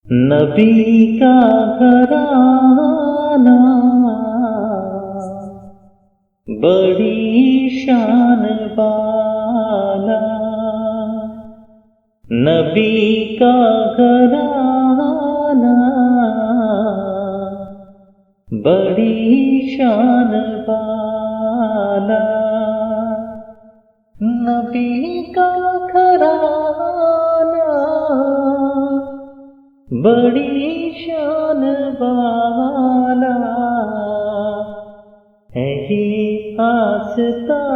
نبی کا گھرانہ بڑی شان والا، نبی کا گھرانہ بڑی شان والا، نبی کا گھرانہ بڑی شان والا ہے یہ آستانہ،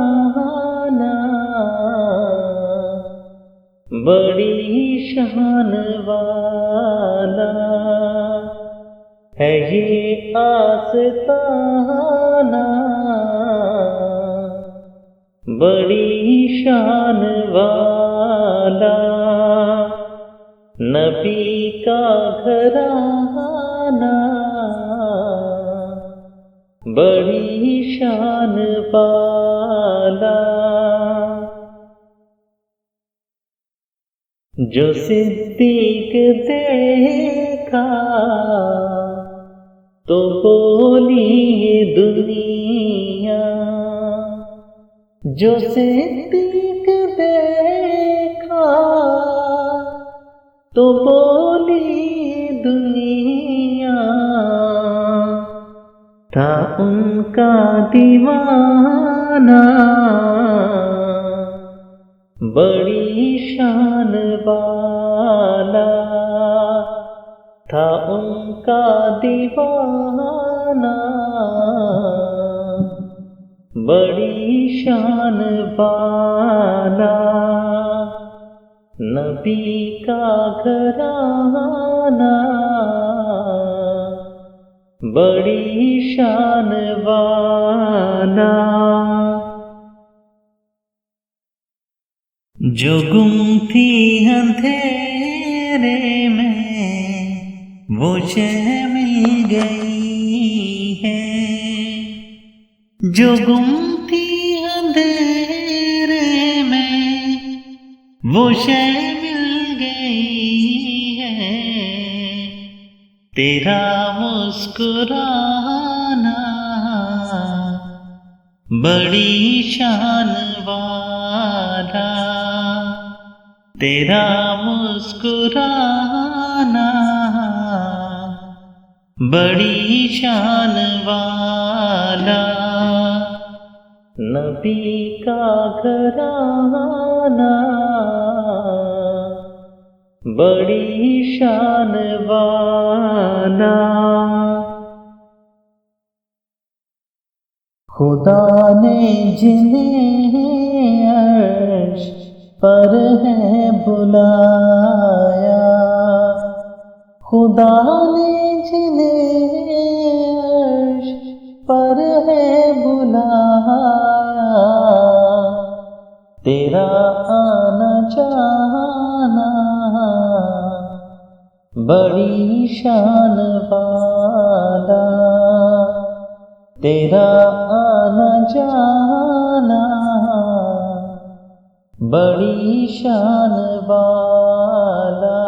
بڑی شان والا ہے یہ آستانہ، بڑی شان والا، نبی کا گھرانہ بڑی شان والا، جو صدیق دیکھا تو بولی یہ دنیا، جو صدیق دیکھا تو بولی دنیا، تھا ان کا دیوانہ بڑی شان والا، تھا ان کا دیوانہ بڑی شان والا، نبی کا گھرانہ بڑی شان والا، جو گم تھی اندھیرے میں وہ شہ مل گئی ہے، جو گم تھی اندھیرے میں وہ شہ مل گئی ہے، تیرا مسکرانا بڑی شان والا، تیرا مسکرانا بڑی شان والا، نبی کا گھرانہ بڑی شان والا، خدا نے جنہیں عرش پر ہے بلایا، خدا نے جنہیں عرش پر ہے بلایا، تیرا آنا جانا بڑی شان والا، تیرا آنا جانا بڑی شان والا،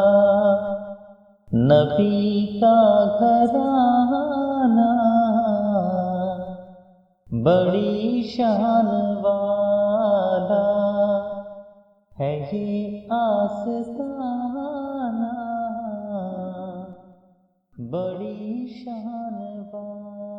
نبی کا گھرانہ بڑی شان والا ہے یہ آستانہ بڑی شان والا۔